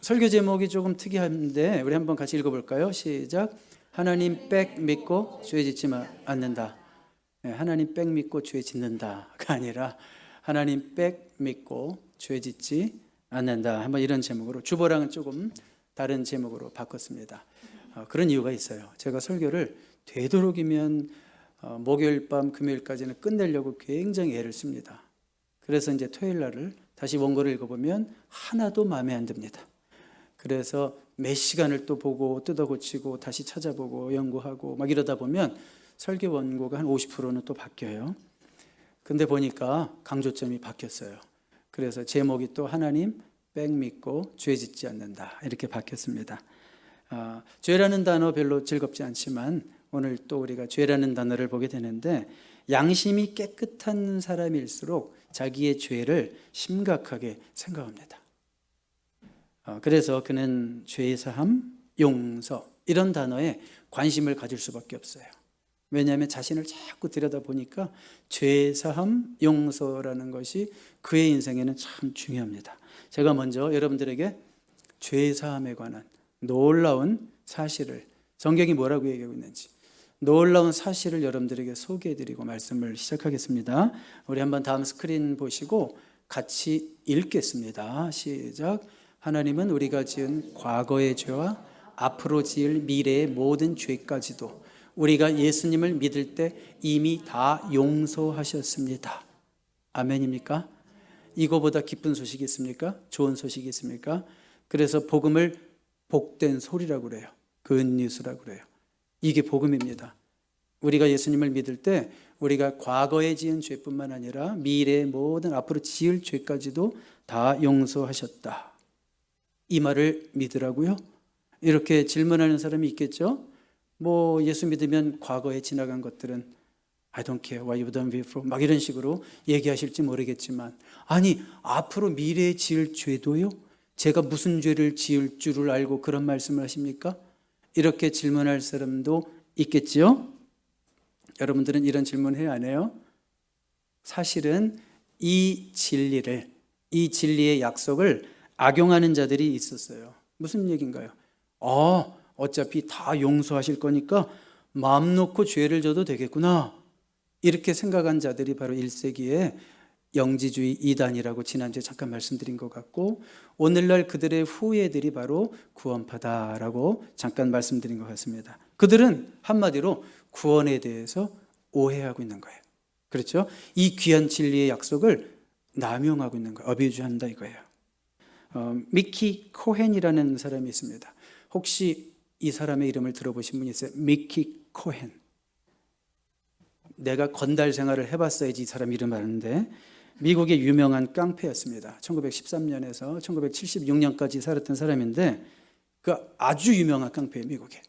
설교 제목이 조금 특이한데 우리 한번 같이 읽어볼까요? 시작. 하나님 백 믿고 죄 짓지 않는다. 하나님 백 믿고 죄 짓는다가 아니라 하나님 백 믿고 죄 짓지 않는다. 한번 이런 제목으로, 주보랑은 조금 다른 제목으로 바꿨습니다. 그런 이유가 있어요. 제가 설교를 되도록이면 목요일 밤 금요일까지는 끝내려고 굉장히 애를 씁니다. 그래서 이제 토요일 날을 다시 원고를 읽어보면 하나도 마음에 안 듭니다. 그래서 몇 시간을 또 보고 뜯어고치고 다시 찾아보고 연구하고 막 이러다 보면 설교 원고가 한 50%는 또 바뀌어요. 근데 보니까 강조점이 바뀌었어요. 그래서 제목이 또 하나님 백 믿고 죄 짓지 않는다 이렇게 바뀌었습니다. 죄라는 단어 별로 즐겁지 않지만 오늘 또 우리가 죄라는 단어를 보게 되는데, 양심이 깨끗한 사람일수록 자기의 죄를 심각하게 생각합니다. 그래서 그는 죄사함, 용서 이런 단어에 관심을 가질 수밖에 없어요. 왜냐하면 자신을 자꾸 들여다보니까 죄사함, 용서라는 것이 그의 인생에는 참 중요합니다. 제가 먼저 여러분들에게 죄사함에 관한 놀라운 사실을, 성경이 뭐라고 얘기하고 있는지 놀라운 사실을 여러분들에게 소개해드리고 말씀을 시작하겠습니다. 우리 한번 다음 스크린 보시고 같이 읽겠습니다. 시작. 하나님은 우리가 지은 과거의 죄와 앞으로 지을 미래의 모든 죄까지도 우리가 예수님을 믿을 때 이미 다 용서하셨습니다. 아멘입니까? 이거보다 기쁜 소식이 있습니까? 좋은 소식이 있습니까? 그래서 복음을 복된 소리라고 그래요. 굿뉴스라고 그래요. 이게 복음입니다. 우리가 예수님을 믿을 때 우리가 과거에 지은 죄뿐만 아니라 미래의 모든 앞으로 지을 죄까지도 다 용서하셨다. 이 말을 믿으라고요? 이렇게 질문하는 사람이 있겠죠? 뭐 예수 믿으면 과거에 지나간 것들은 I don't care what you've done before 막 이런 식으로 얘기하실지 모르겠지만, 아니 앞으로 미래에 지을 죄도요? 제가 무슨 죄를 지을 줄을 알고 그런 말씀을 하십니까? 이렇게 질문할 사람도 있겠지요? 여러분들은 이런 질문 해야 안 해요? 사실은 이 진리를, 이 진리의 약속을 악용하는 자들이 있었어요. 무슨 얘기인가요? 어차피 다 용서하실 거니까 마음 놓고 죄를 져도 되겠구나, 이렇게 생각한 자들이 바로 1세기의 영지주의 이단이라고 지난주에 잠깐 말씀드린 것 같고, 오늘날 그들의 후예들이 바로 구원파다라고 잠깐 말씀드린 것 같습니다. 그들은 한마디로 구원에 대해서 오해하고 있는 거예요. 그렇죠? 이 귀한 진리의 약속을 남용하고 있는 거예요. 어뷰즈한다 이거예요. 미키 코헨이라는 사람이 있습니다. 혹시 이 사람의 이름을 들어보신 분이 있어요? 미키 코헨. 내가 건달 생활을 해봤어야지 이 사람 이름 아는데, 미국의 유명한 깡패였습니다. 1913년에서 1976년까지 살았던 사람인데 그 아주 유명한 깡패예요, 미국에.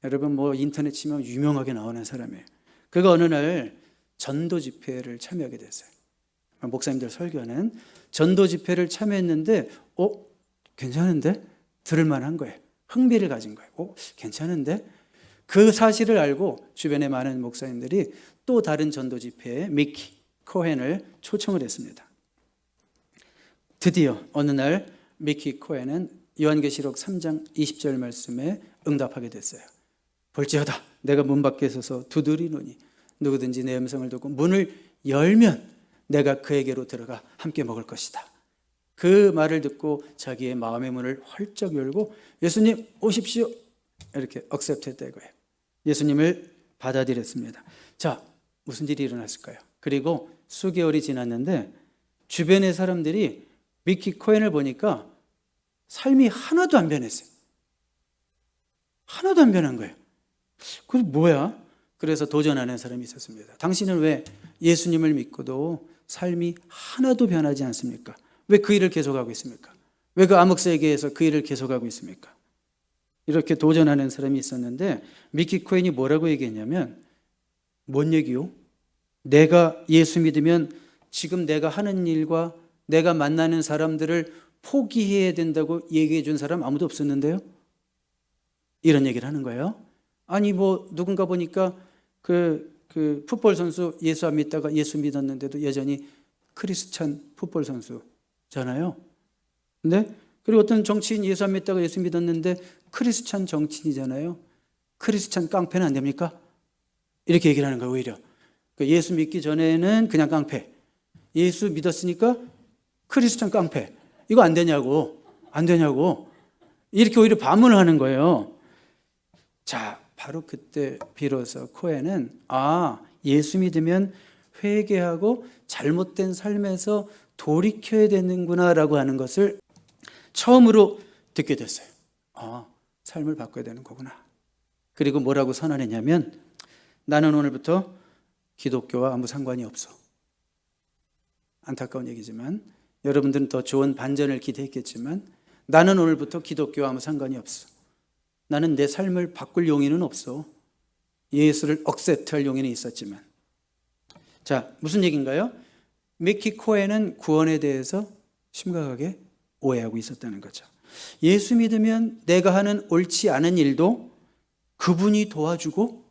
여러분 뭐 인터넷 치면 유명하게 나오는 사람이에요. 그가 어느 날 전도 집회를 참여하게 됐어요. 목사님들 설교하는 전도 집회를 참여했는데 괜찮은데? 들을 만한 거예요. 흥미를 가진 거예요. 괜찮은데? 그 사실을 알고 주변의 많은 목사님들이 또 다른 전도 집회에 미키 코헨을 초청을 했습니다. 드디어 어느 날 미키 코헨은 요한계시록 3장 20절 말씀에 응답하게 됐어요. 볼지어다 내가 문 밖에 서서 두드리노니 누구든지 내 음성을 듣고 문을 열면 내가 그에게로 들어가 함께 먹을 것이다. 그 말을 듣고 자기의 마음의 문을 활짝 열고 예수님 오십시오 이렇게 억셉트했다 이거예요. 예수님을 받아들였습니다. 자, 무슨 일이 일어났을까요? 그리고 수개월이 지났는데 주변의 사람들이 미키 코헨을 보니까 삶이 하나도 안 변했어요. 하나도 안 변한 거예요. 그게 뭐야? 그래서 도전하는 사람이 있었습니다. 당신은 왜 예수님을 믿고도 삶이 하나도 변하지 않습니까? 왜 그 일을 계속하고 있습니까? 왜 그 암흑세계에서 그 일을 계속하고 있습니까? 이렇게 도전하는 사람이 있었는데 미키 코헨이 뭐라고 얘기했냐면, 뭔 얘기요? 내가 예수 믿으면 지금 내가 하는 일과 내가 만나는 사람들을 포기해야 된다고 얘기해 준 사람 아무도 없었는데요? 이런 얘기를 하는 거예요. 아니 뭐 누군가 보니까 그 풋볼 선수 예수 안 믿다가 예수 믿었는데도 여전히 크리스찬 풋볼 선수잖아요. 근데 그리고 어떤 정치인 예수 안 믿다가 예수 믿었는데 크리스찬 정치인이잖아요. 크리스찬 깡패는 안 됩니까? 이렇게 얘기를 하는 거예요. 오히려 예수 믿기 전에는 그냥 깡패, 예수 믿었으니까 크리스찬 깡패, 이거 안 되냐고, 안 되냐고, 이렇게 오히려 반문을 하는 거예요. 자, 바로 그때 비로소 코헨은 예수 믿으면 회개하고 잘못된 삶에서 돌이켜야 되는구나라고 하는 것을 처음으로 듣게 됐어요. 삶을 바꿔야 되는 거구나. 그리고 뭐라고 선언했냐면, 나는 오늘부터 기독교와 아무 상관이 없어. 안타까운 얘기지만 여러분들은 더 좋은 반전을 기대했겠지만 나는 오늘부터 기독교와 아무 상관이 없어. 나는 내 삶을 바꿀 용의는 없어. 예수를 억셉트할 용의는 있었지만. 자, 무슨 얘기인가요? 미키 코헨은 구원에 대해서 심각하게 오해하고 있었다는 거죠. 예수 믿으면 내가 하는 옳지 않은 일도 그분이 도와주고,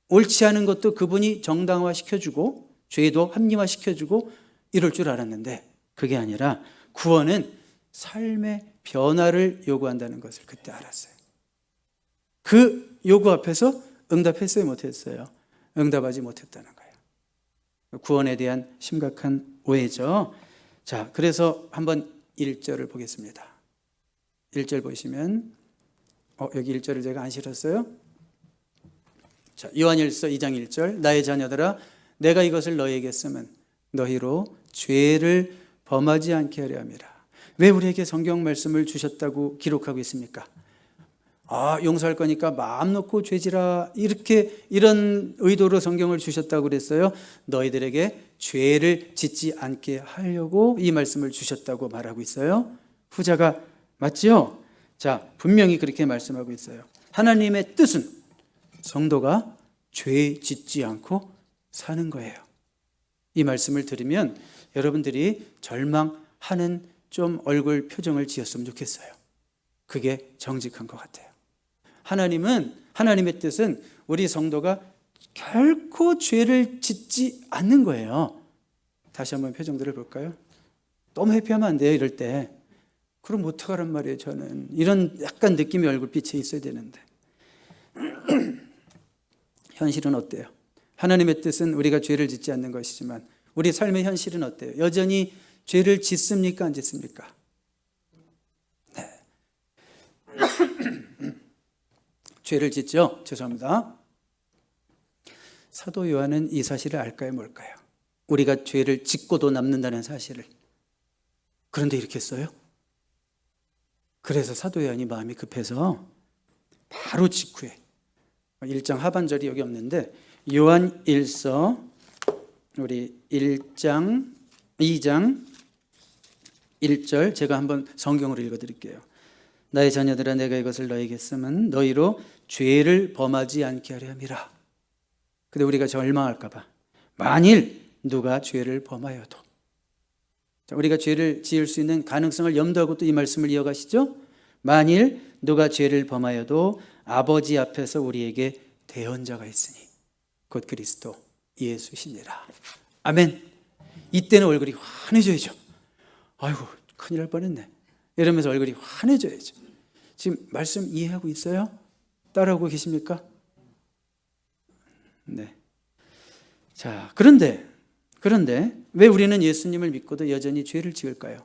옳지 않은 것도 그분이 정당화시켜주고, 죄도 합리화시켜주고 이럴 줄 알았는데, 그게 아니라 구원은 삶의 변화를 요구한다는 것을 그때 알았어요. 그 요구 앞에서 응답했어요, 못했어요? 응답하지 못했다는 거예요. 구원에 대한 심각한 오해죠. 자, 그래서 한번 1절을 보겠습니다. 1절 보시면 여기 1절을 제가 안 실었어요. 자, 요한일서 2장 1절, 나의 자녀들아 내가 이것을 너희에게 쓰면 너희로 죄를 범하지 않게 하려 함이라. 왜 우리에게 성경 말씀을 주셨다고 기록하고 있습니까? 용서할 거니까 마음 놓고 죄지라, 이런 의도로 성경을 주셨다고 그랬어요. 너희들에게 죄를 짓지 않게 하려고 이 말씀을 주셨다고 말하고 있어요. 후자가 맞죠? 자, 분명히 그렇게 말씀하고 있어요. 하나님의 뜻은 성도가 죄 짓지 않고 사는 거예요. 이 말씀을 들으면 여러분들이 절망하는 좀 얼굴 표정을 지었으면 좋겠어요. 그게 정직한 것 같아요. 하나님의 뜻은 우리 성도가 결코 죄를 짓지 않는 거예요. 다시 한번 표정들을 볼까요? 너무 회피하면 안 돼요, 이럴 때. 그럼 어떡하란 말이에요, 저는. 이런 약간 느낌의 얼굴빛에 있어야 되는데. 현실은 어때요? 하나님의 뜻은 우리가 죄를 짓지 않는 것이지만 우리 삶의 현실은 어때요? 여전히 죄를 짓습니까, 안 짓습니까? 네. 죄를 짓죠? 죄송합니다. 사도 요한은 이 사실을 알까요, 뭘까요? 우리가 죄를 짓고도 남는다는 사실을. 그런데 이렇게 써요? 그래서 사도 요한이 마음이 급해서 바로 직후에 1장 하반절이 여기 없는데 요한 1서 우리 1장 2장 1절 제가 한번 성경으로 읽어드릴게요. 나의 자녀들아 내가 이것을 너희에게 쓰면 너희로 죄를 범하지 않게 하려 함이라. 근데 우리가 절망할까 봐 만일 누가 죄를 범하여도, 우리가 죄를 지을 수 있는 가능성을 염두하고 또 이 말씀을 이어가시죠. 만일 누가 죄를 범하여도 아버지 앞에서 우리에게 대언자가 있으니 곧 그리스도 예수시니라. 아멘. 이때는 얼굴이 환해져야죠. 아이고 큰일 날 뻔했네 이러면서 얼굴이 환해져야죠. 지금 말씀 이해하고 있어요? 따라오고 계십니까? 네. 자, 그런데 왜 우리는 예수님을 믿고도 여전히 죄를 지을까요?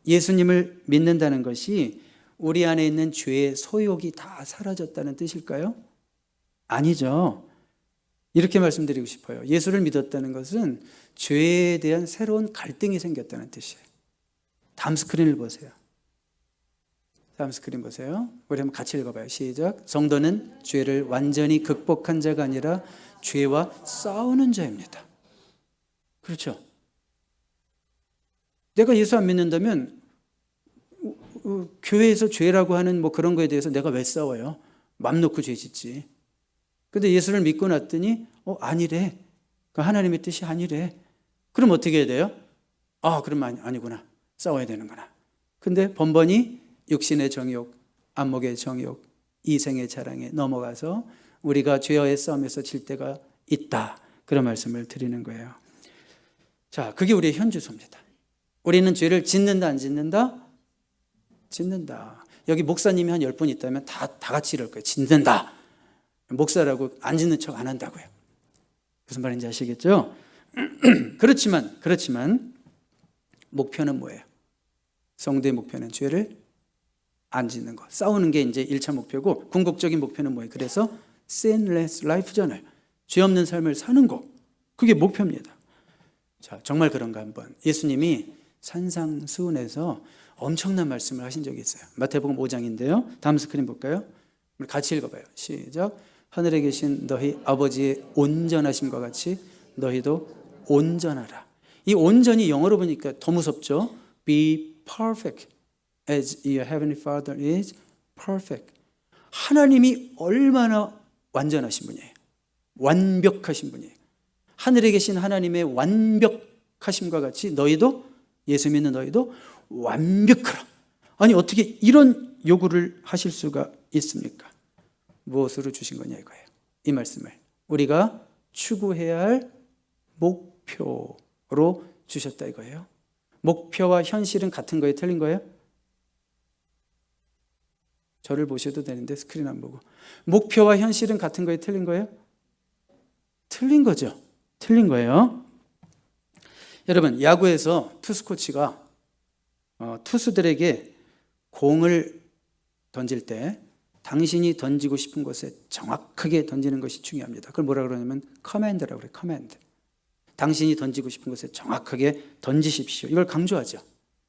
예수님을 믿는다는 것이 우리 안에 있는 죄의 소욕이 다 사라졌다는 뜻일까요? 아니죠. 이렇게 말씀드리고 싶어요. 예수를 믿었다는 것은 죄에 대한 새로운 갈등이 생겼다는 뜻이에요. 다음 스크린을 보세요. 다음 스크린 보세요. 우리 한번 같이 읽어봐요. 시작. 성도는 죄를 완전히 극복한 자가 아니라 죄와 싸우는 자입니다. 그렇죠? 내가 예수 안 믿는다면 교회에서 죄라고 하는 뭐 그런 거에 대해서 내가 왜 싸워요? 맘 놓고 죄 짓지. 근데 예수를 믿고 났더니 아니래. 하나님의 뜻이 아니래. 그럼 어떻게 해야 돼요? 그럼 아니구나. 싸워야 되는구나. 근데 번번이 육신의 정욕, 안목의 정욕, 이생의 자랑에 넘어가서 우리가 죄와의 싸움에서 질 때가 있다. 그런 말씀을 드리는 거예요. 자, 그게 우리의 현주소입니다. 우리는 죄를 짓는다 안 짓는다? 짓는다. 여기 목사님이 한 10분 있다면 다 같이 이럴 거예요. 짓는다. 목사라고 안 짓는 척 안 한다고요. 무슨 말인지 아시겠죠? 그렇지만 목표는 뭐예요? 성도의 목표는 죄를 안 짓는 거. 싸우는 게 이제 1차 목표고, 궁극적인 목표는 뭐예요? 그래서 sinless life잖아요. 죄 없는 삶을 사는 거. 그게 목표입니다. 자, 정말 그런가 한번. 예수님이 산상수훈에서 엄청난 말씀을 하신 적이 있어요. 마태복음 5장인데요. 다음 스크린 볼까요? 우리 같이 읽어봐요. 시작. 하늘에 계신 너희 아버지의 온전하심과 같이 너희도 온전하라. 이 온전이 영어로 보니까 더 무섭죠. Be perfect as your heavenly Father is perfect. 하나님이 얼마나 완전하신 분이에요. 완벽하신 분이에요. 하늘에 계신 하나님의 완벽하심과 같이 너희도, 예수 믿는 너희도 완벽하라. 아니 어떻게 이런 요구를 하실 수가 있습니까? 무엇으로 주신 거냐 이거예요. 이 말씀을 우리가 추구해야 할 목표로 주셨다 이거예요. 목표와 현실은 같은 거예요? 틀린 거예요? 저를 보셔도 되는데 스크린 안 보고. 목표와 현실은 같은 거예요? 틀린 거예요? 틀린 거죠. 틀린 거예요. 여러분, 야구에서 투수 코치가 투수들에게 공을 던질 때 당신이 던지고 싶은 곳에 정확하게 던지는 것이 중요합니다. 그걸 뭐라 그러냐면 커맨드라고 그래요. 커맨드. 당신이 던지고 싶은 곳에 정확하게 던지십시오. 이걸 강조하죠.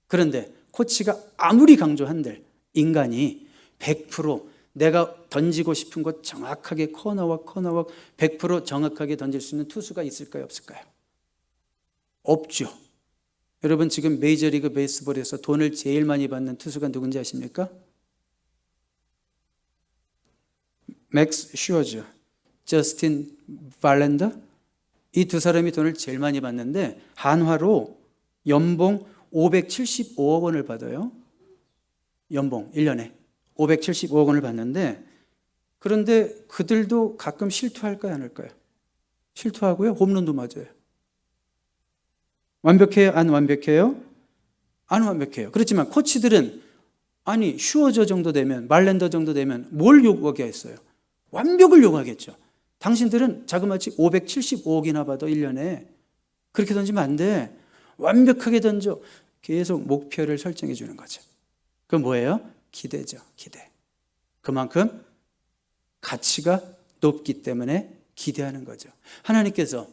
그런데 코치가 아무리 강조한들 인간이 100% 내가 던지고 싶은 곳 정확하게 코너와 100% 정확하게 던질 수 있는 투수가 있을까요? 없을까요? 없죠. 여러분 지금 메이저리그 베이스볼에서 돈을 제일 많이 받는 투수가 누군지 아십니까? 맥스 슈어저, 저스틴 발랜더. 이 두 사람이 돈을 제일 많이 받는데 한화로 연봉 575억 원을 받아요. 연봉 1년에 575억 원을 받는데, 그런데 그들도 가끔 실투할까요? 안 할까요? 실투하고요. 홈런도 맞아요. 완벽해요? 안 완벽해요? 안 완벽해요. 그렇지만 코치들은 아니 슈어저 정도 되면, 말랜더 정도 되면 뭘 요구하겠어요? 완벽을 요구하겠죠. 당신들은 자그마치 575억이나 받아 1년에. 그렇게 던지면 안 돼. 완벽하게 던져. 계속 목표를 설정해 주는 거죠. 그건 뭐예요? 기대죠. 기대. 그만큼 가치가 높기 때문에 기대하는 거죠. 하나님께서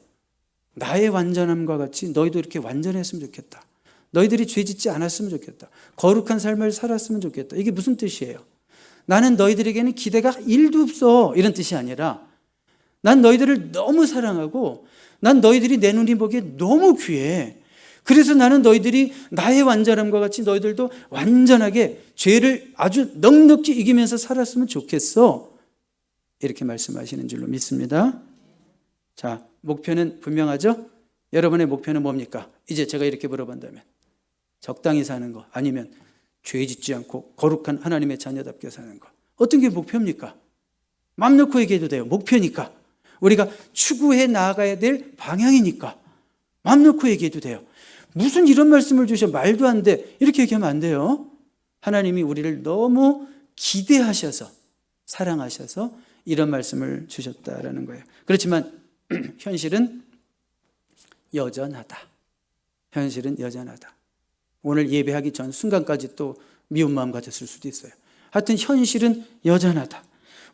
나의 완전함과 같이 너희도 이렇게 완전했으면 좋겠다. 너희들이 죄 짓지 않았으면 좋겠다. 거룩한 삶을 살았으면 좋겠다. 이게 무슨 뜻이에요? 나는 너희들에게는 기대가 1도 없어. 이런 뜻이 아니라 난 너희들을 너무 사랑하고 난 너희들이 내 눈이 보기에 너무 귀해. 그래서 나는 너희들이 나의 완전함과 같이 너희들도 완전하게 죄를 아주 넉넉히 이기면서 살았으면 좋겠어. 이렇게 말씀하시는 줄로 믿습니다. 자, 목표는 분명하죠? 여러분의 목표는 뭡니까? 이제 제가 이렇게 물어본다면 적당히 사는 거, 아니면 죄 짓지 않고 거룩한 하나님의 자녀답게 사는 거, 어떤 게 목표입니까? 맘 놓고 얘기해도 돼요. 목표니까. 우리가 추구해 나아가야 될 방향이니까 맘 놓고 얘기해도 돼요. 무슨 이런 말씀을 주셔, 말도 안 돼, 이렇게 얘기하면 안 돼요. 하나님이 우리를 너무 기대하셔서 사랑하셔서 이런 말씀을 주셨다라는 거예요. 그렇지만 현실은 여전하다. 현실은 여전하다. 오늘 예배하기 전 순간까지 또 미운 마음 가졌을 수도 있어요. 하여튼 현실은 여전하다.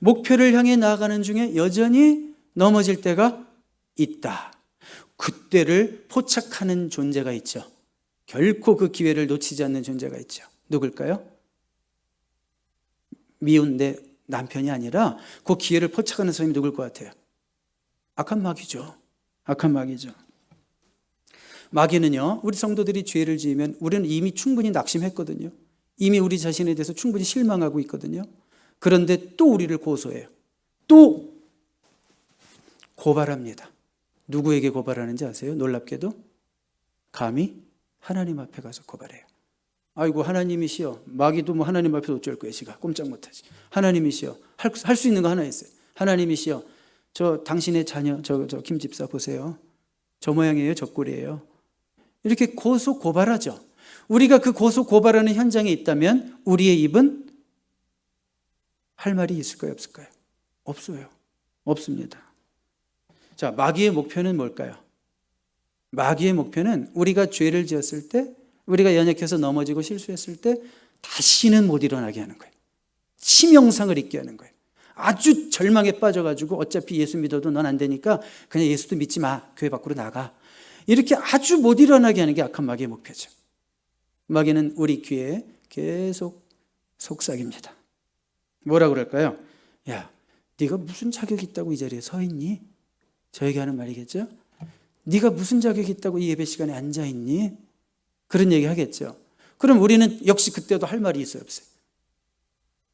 목표를 향해 나아가는 중에 여전히 넘어질 때가 있다. 그때를 포착하는 존재가 있죠. 결코 그 기회를 놓치지 않는 존재가 있죠. 누굴까요? 미운 내 남편이 아니라 그 기회를 포착하는 사람이 누굴 것 같아요? 악한 마귀죠. 악한 마귀죠. 마귀는요, 우리 성도들이 죄를 지으면 우리는 이미 충분히 낙심했거든요. 이미 우리 자신에 대해서 충분히 실망하고 있거든요. 그런데 또 우리를 고소해요. 또 고발합니다. 누구에게 고발하는지 아세요? 놀랍게도 감히 하나님 앞에 가서 고발해요. 아이고 하나님이시여, 마귀도 뭐 하나님 앞에서 어쩔 거예요. 지가 꼼짝 못하지. 하나님이시여, 할 수 있는 거 하나 있어요. 하나님이시여, 저 당신의 자녀 저 김 집사 보세요. 저 모양이에요, 저 꼴이에요. 이렇게 고소 고발하죠. 우리가 그 고소 고발하는 현장에 있다면 우리의 입은 할 말이 있을까요? 없을까요? 없어요. 없습니다. 자, 마귀의 목표는 뭘까요? 마귀의 목표는 우리가 죄를 지었을 때, 우리가 연약해서 넘어지고 실수했을 때 다시는 못 일어나게 하는 거예요. 치명상을 입게 하는 거예요. 아주 절망에 빠져가지고 어차피 예수 믿어도 넌 안 되니까 그냥 예수도 믿지 마. 교회 밖으로 나가. 이렇게 아주 못 일어나게 하는 게 악한 마귀의 목표죠. 마귀는 우리 귀에 계속 속삭입니다. 뭐라 그럴까요? 야, 네가 무슨 자격이 있다고 이 자리에 서 있니? 저에게 하는 말이겠죠? 네가 무슨 자격이 있다고 이 예배 시간에 앉아 있니? 그런 얘기 하겠죠. 그럼 우리는 역시 그때도 할 말이 있어요, 없어요?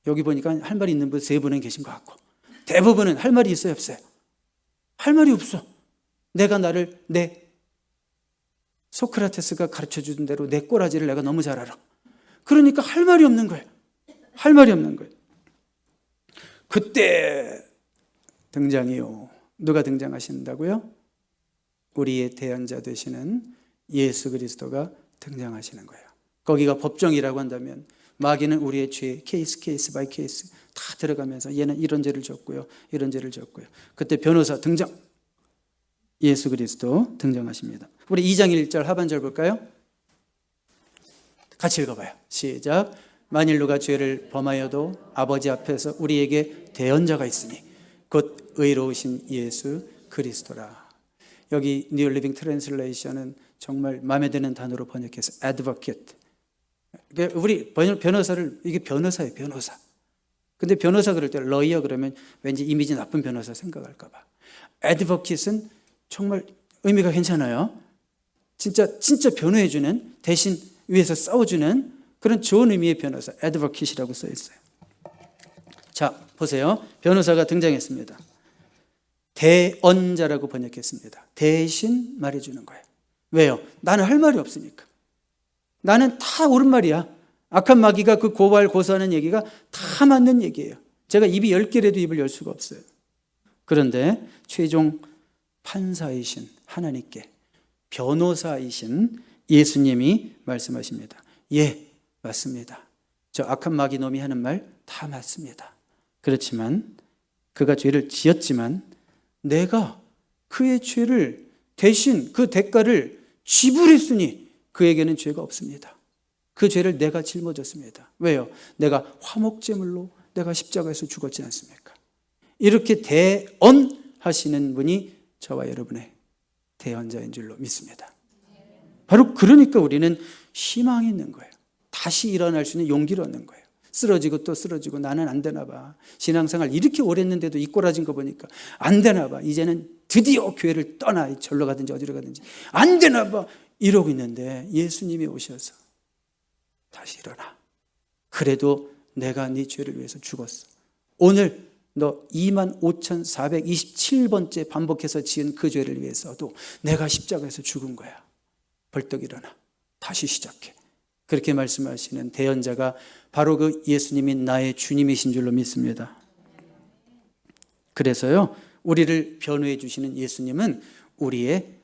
여기 보니까 할 말이 있는 분 3분은 계신 것 같고 대부분은 할 말이 있어요, 없어요? 할 말이 없어. 내가 나를 내 소크라테스가 가르쳐준 대로 내 꼬라지를 내가 너무 잘 알아. 그러니까 할 말이 없는 거예요. 할 말이 없는 거예요. 그때 등장이요. 누가 등장하신다고요? 우리의 대언자 되시는 예수 그리스도가 등장하시는 거예요. 거기가 법정이라고 한다면 마귀는 우리의 죄 케이스 바이 케이스 다 들어가면서 얘는 이런 죄를 졌고요, 이런 죄를 졌고요. 그때 변호사 등장. 예수 그리스도 등장하십니다. 우리 2장 1절 하반절 볼까요? 같이 읽어봐요. 시작. 만일 누가 죄를 범하여도 아버지 앞에서 우리에게 대언자가 있으니 곧 의로우신 예수 그리스도라. 여기 뉴 리빙 트랜슬레이션은 정말 마음에 드는 단어로 번역해서 advocate. 우리 변호사를, 이게 변호사예요, 변호사. 근데 변호사 그럴 때 lawyer 그러면 왠지 이미지 나쁜 변호사 생각할까 봐. advocate은 정말 의미가 괜찮아요. 진짜 변호해주는, 대신 위에서 싸워주는 그런 좋은 의미의 변호사, advocate이라고 써 있어요. 자, 보세요. 변호사가 등장했습니다. 대언자라고 번역했습니다. 대신 말해주는 거예요. 왜요? 나는 할 말이 없으니까. 나는 다 옳은 말이야. 악한 마귀가 그 고소하는 얘기가 다 맞는 얘기예요. 제가 입이 10개라도 입을 열 수가 없어요. 그런데 최종 판사이신 하나님께 변호사이신 예수님이 말씀하십니다. 예, 맞습니다. 저 악한 마귀 놈이 하는 말 다 맞습니다. 그렇지만 그가 죄를 지었지만 내가 그의 죄를 대신 그 대가를 지불했으니 그에게는 죄가 없습니다. 그 죄를 내가 짊어졌습니다. 왜요? 내가 화목제물로 내가 십자가에서 죽었지 않습니까? 이렇게 대언하시는 분이 저와 여러분의 대언자인 줄로 믿습니다. 바로 그러니까 우리는 희망이 있는 거예요. 다시 일어날 수 있는 용기를 얻는 거예요. 쓰러지고 또 쓰러지고 나는 안 되나 봐. 신앙생활 이렇게 오래 했는데도 이 꼬라진 거 보니까 안 되나 봐. 이제는 드디어 교회를 떠나. 절로 가든지 어디로 가든지 안 되나 봐. 이러고 있는데 예수님이 오셔서 다시 일어나. 그래도 내가 네 죄를 위해서 죽었어. 오늘 너 25,427번째 반복해서 지은 그 죄를 위해서도 내가 십자가에서 죽은 거야. 벌떡 일어나. 다시 시작해. 그렇게 말씀하시는 대언자가 바로 그 예수님이 나의 주님이신 줄로 믿습니다. 그래서요, 우리를 변호해 주시는 예수님은 우리의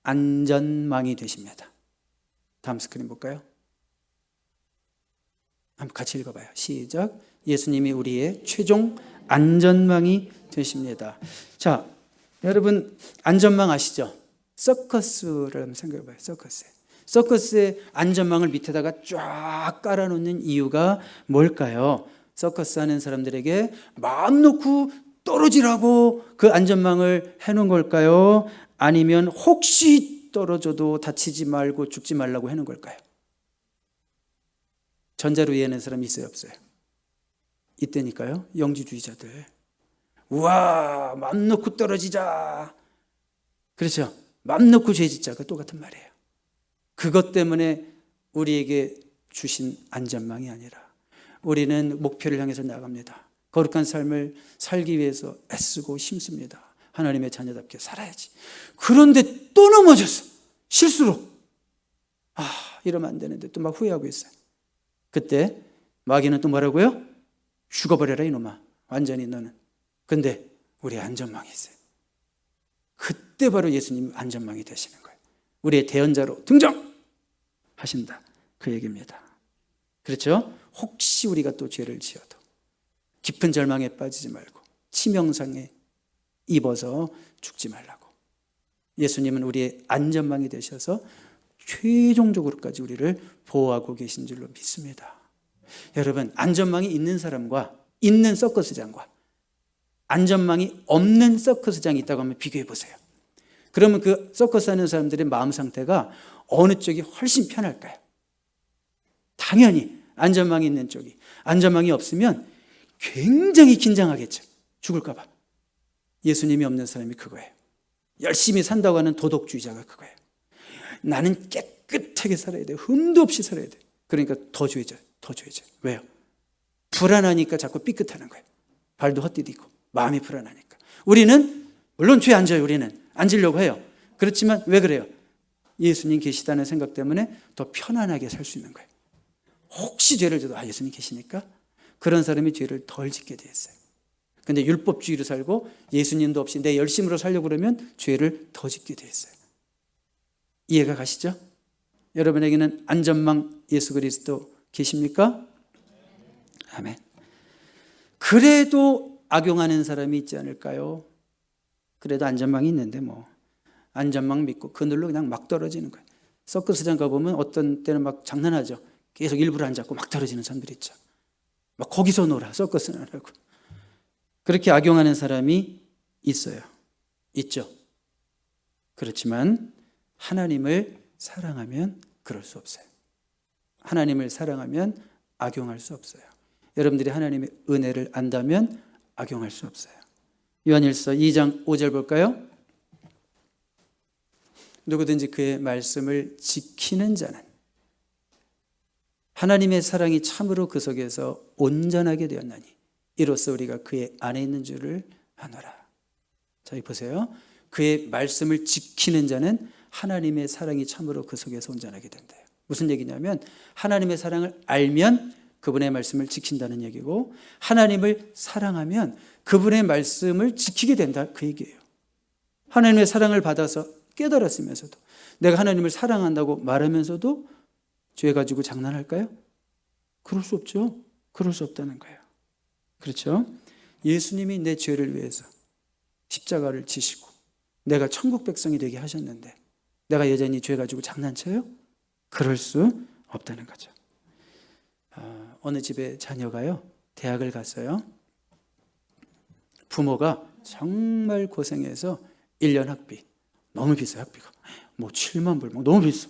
안전망이 되십니다. 다음 스크린 볼까요? 한번 같이 읽어봐요. 시작. 예수님이 우리의 최종 안전망이 되십니다. 자, 여러분 안전망 아시죠? 서커스를 한번 생각해 봐요. 서커스의 안전망을 밑에다가 쫙 깔아놓는 이유가 뭘까요? 서커스 하는 사람들에게 마음 놓고 떨어지라고 그 안전망을 해놓은 걸까요? 아니면 혹시 떨어져도 다치지 말고 죽지 말라고 해놓은 걸까요? 전자로 이해하는 사람이 있어요, 없어요? 이때니까요. 영지주의자들. 우와, 맘 놓고 떨어지자. 그렇죠? 맘 놓고 죄 짓자가 똑같은 말이에요. 그것 때문에 우리에게 주신 안전망이 아니라 우리는 목표를 향해서 나갑니다. 거룩한 삶을 살기 위해서 애쓰고 힘씁니다. 하나님의 자녀답게 살아야지. 그런데 또 넘어졌어. 실수로. 이러면 안 되는데 또 막 후회하고 있어요. 그때 마귀는 또 뭐라고요? 죽어버려라 이놈아. 완전히 너는. 근데 우리의 안전망이 있어요. 그때 바로 예수님 안전망이 되시는 거예요. 우리의 대언자로 등장하신다. 그 얘기입니다. 그렇죠? 혹시 우리가 또 죄를 지어도 깊은 절망에 빠지지 말고 치명상에 입어서 죽지 말라고. 예수님은 우리의 안전망이 되셔서 최종적으로까지 우리를 보호하고 계신 줄로 믿습니다. 여러분, 안전망이 있는 사람과 있는 서커스장과 안전망이 없는 서커스장이 있다고 하면 비교해 보세요. 그러면 그 서커스 하는 사람들의 마음 상태가 어느 쪽이 훨씬 편할까요? 당연히 안전망이 있는 쪽이. 안전망이 없으면 굉장히 긴장하겠죠. 죽을까 봐. 예수님이 없는 사람이 그거예요. 열심히 산다고 하는 도덕주의자가 그거예요. 나는 깨끗하게 살아야 돼. 흠도 없이 살아야 돼. 그러니까 더 죄져요. 더 죄져요. 왜요? 불안하니까 자꾸 삐끗하는 거예요. 발도 헛디디고 마음이 불안하니까. 우리는 물론 죄 안 져요. 우리는 안 지려고 해요. 그렇지만 왜 그래요? 예수님 계시다는 생각 때문에 더 편안하게 살 수 있는 거예요. 혹시 죄를 져도 예수님 계시니까 그런 사람이 죄를 덜 짓게 돼 있어요. 근데 율법주의로 살고 예수님도 없이 내 열심으로 살려고 그러면 죄를 더 짓게 돼 있어요. 이해가 가시죠? 여러분에게는 안전망 예수 그리스도 계십니까? 아멘. 그래도 악용하는 사람이 있지 않을까요? 그래도 안전망이 있는데 뭐 안전망 믿고 그늘로 그냥 막 떨어지는 거예요. 서커스장 가보면 어떤 때는 막 장난하죠. 계속 일부러 안 잡고 막 떨어지는 사람들 있죠. 막 거기서 놀아. 서커스는 안 하고. 그렇게 악용하는 사람이 있어요. 있죠. 그렇지만 하나님을 사랑하면 그럴 수 없어요. 하나님을 사랑하면 악용할 수 없어요. 여러분들이 하나님의 은혜를 안다면 악용할 수 없어요. 요한일서 2장 5절 볼까요? 누구든지 그의 말씀을 지키는 자는 하나님의 사랑이 참으로 그 속에서 온전하게 되었나니 이로써 우리가 그의 안에 있는 줄을 아노라. 자, 여기 보세요. 그의 말씀을 지키는 자는 하나님의 사랑이 참으로 그 속에서 온전하게 된대요. 무슨 얘기냐면 하나님의 사랑을 알면 그분의 말씀을 지킨다는 얘기고 하나님을 사랑하면 그분의 말씀을 지키게 된다 그 얘기예요. 하나님의 사랑을 받아서 깨달았으면서도 내가 하나님을 사랑한다고 말하면서도 죄 가지고 장난할까요? 그럴 수 없죠. 그럴 수 없다는 거예요. 그렇죠? 예수님이 내 죄를 위해서 십자가를 지시고 내가 천국 백성이 되게 하셨는데 내가 여전히 죄 가지고 장난쳐요? 그럴 수 없다는 거죠. 어느 집에 자녀가요 대학을 갔어요. 부모가 정말 고생해서 1년 학비 너무 비싸요. 학비가 뭐 7만 불 너무 비싸.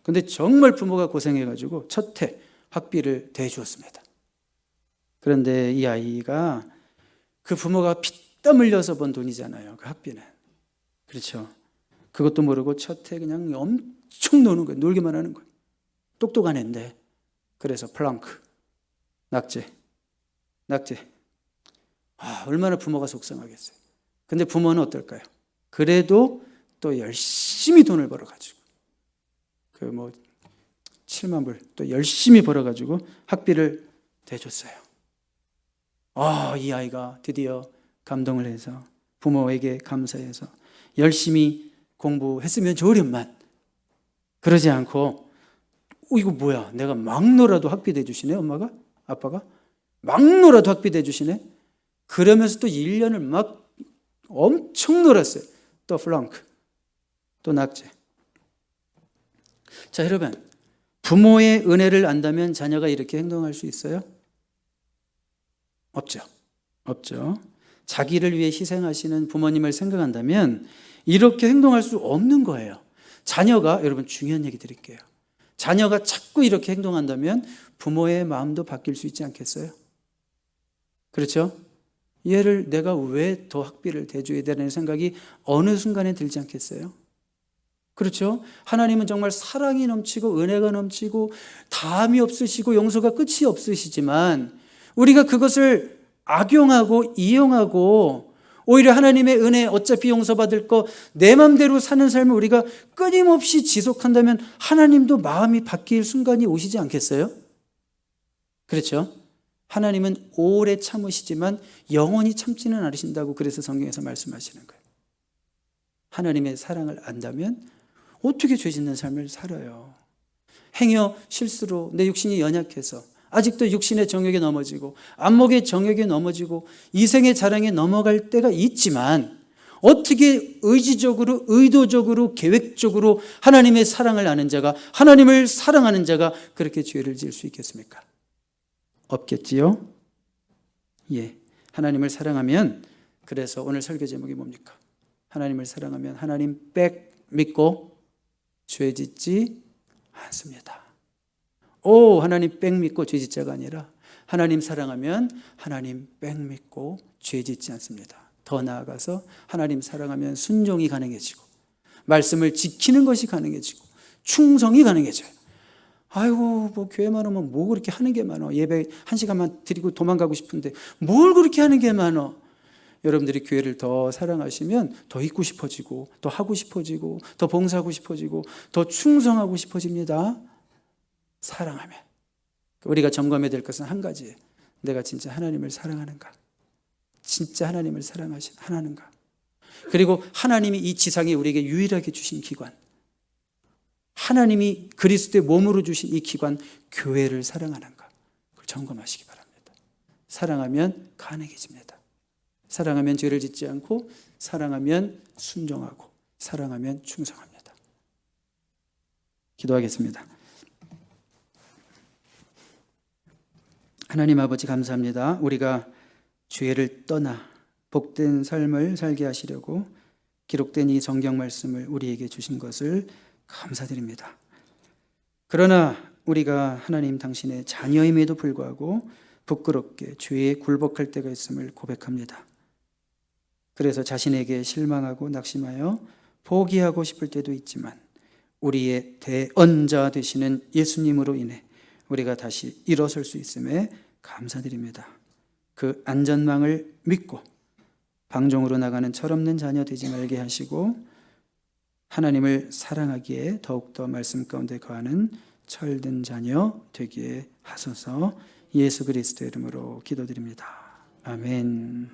근데 정말 부모가 고생해가지고 첫 해 학비를 대주었습니다. 그런데 이 아이가 그 부모가 피땀 흘려서 번 돈이잖아요. 그 학비는. 그렇죠. 그것도 모르고 첫 해 그냥 엄청 노는 거예요. 놀기만 하는 거예요. 똑똑한 애인데. 그래서 플랑크, 낙제. 얼마나 부모가 속상하겠어요. 근데 부모는 어떨까요? 그래도 또 열심히 돈을 벌어가지고 그 뭐 7만 불 또 열심히 벌어가지고 학비를 대줬어요. 이 아이가 드디어 감동을 해서 부모에게 감사해서 열심히 공부했으면 좋으련만 그러지 않고 이거 뭐야 내가 막 놀아도 학비 대주시네 엄마가 아빠가 막 놀아도 학비 대주시네 그러면서 또 1년을 막 엄청 놀았어요. 또 플랑크 또 낙제. 자 여러분 부모의 은혜를 안다면 자녀가 이렇게 행동할 수 있어요? 없죠. 자기를 위해 희생하시는 부모님을 생각한다면 이렇게 행동할 수 없는 거예요. 자녀가 여러분 중요한 얘기 드릴게요. 자녀가 자꾸 이렇게 행동한다면 부모의 마음도 바뀔 수 있지 않겠어요? 그렇죠? 얘를 내가 왜 더 학비를 대줘야 되는 생각이 어느 순간에 들지 않겠어요? 그렇죠? 하나님은 정말 사랑이 넘치고 은혜가 넘치고 다함이 없으시고 용서가 끝이 없으시지만 우리가 그것을 악용하고 이용하고 오히려 하나님의 은혜 어차피 용서받을 거 내 맘대로 사는 삶을 우리가 끊임없이 지속한다면 하나님도 마음이 바뀔 순간이 오시지 않겠어요? 그렇죠? 하나님은 오래 참으시지만 영원히 참지는 않으신다고 그래서 성경에서 말씀하시는 거예요. 하나님의 사랑을 안다면 어떻게 죄 짓는 삶을 살아요? 행여 실수로 내 육신이 연약해서 아직도 육신의 정욕에 넘어지고 안목의 정욕에 넘어지고 이생의 자랑에 넘어갈 때가 있지만 어떻게 의지적으로 의도적으로 계획적으로 하나님의 사랑을 아는 자가 하나님을 사랑하는 자가 그렇게 죄를 지을 수 있겠습니까? 없겠지요? 예, 하나님을 사랑하면 그래서 오늘 설교 제목이 뭡니까? 하나님을 사랑하면 하나님 백 믿고 죄 짓지 않습니다. 하나님 백 믿고 죄 짓자가 아니라 하나님 사랑하면 하나님 백 믿고 죄 짓지 않습니다. 더 나아가서 하나님 사랑하면 순종이 가능해지고 말씀을 지키는 것이 가능해지고 충성이 가능해져요. 아이고 뭐 교회만 오면 뭐 그렇게 하는 게 많어. 예배 1시간만 드리고 도망가고 싶은데 뭘 그렇게 하는 게 많어. 여러분들이 교회를 더 사랑하시면 더 있고 싶어지고 더 하고 싶어지고 더 봉사하고 싶어지고 더 충성하고 싶어집니다. 사랑하면. 우리가 점검해야 될 것은 한 가지예요. 내가 진짜 하나님을 사랑하는가? 진짜 하나님을 사랑하는가? 그리고 하나님이 이 지상에 우리에게 유일하게 주신 기관, 하나님이 그리스도의 몸으로 주신 이 기관 교회를 사랑하는가? 그걸 점검하시기 바랍니다. 사랑하면 가능해집니다. 사랑하면 죄를 짓지 않고 사랑하면 순종하고 사랑하면 충성합니다. 기도하겠습니다. 하나님 아버지 감사합니다. 우리가 죄를 떠나 복된 삶을 살게 하시려고 기록된 이 성경 말씀을 우리에게 주신 것을 감사드립니다. 그러나 우리가 하나님 당신의 자녀임에도 불구하고 부끄럽게 죄에 굴복할 때가 있음을 고백합니다. 그래서 자신에게 실망하고 낙심하여 포기하고 싶을 때도 있지만 우리의 대언자 되시는 예수님으로 인해 우리가 다시 일어설 수 있음에 감사드립니다. 그 안전망을 믿고 방종으로 나가는 철없는 자녀 되지 말게 하시고 하나님을 사랑하기에 더욱더 말씀 가운데 거하는 철든 자녀 되게 하소서. 예수 그리스도의 이름으로 기도드립니다. 아멘.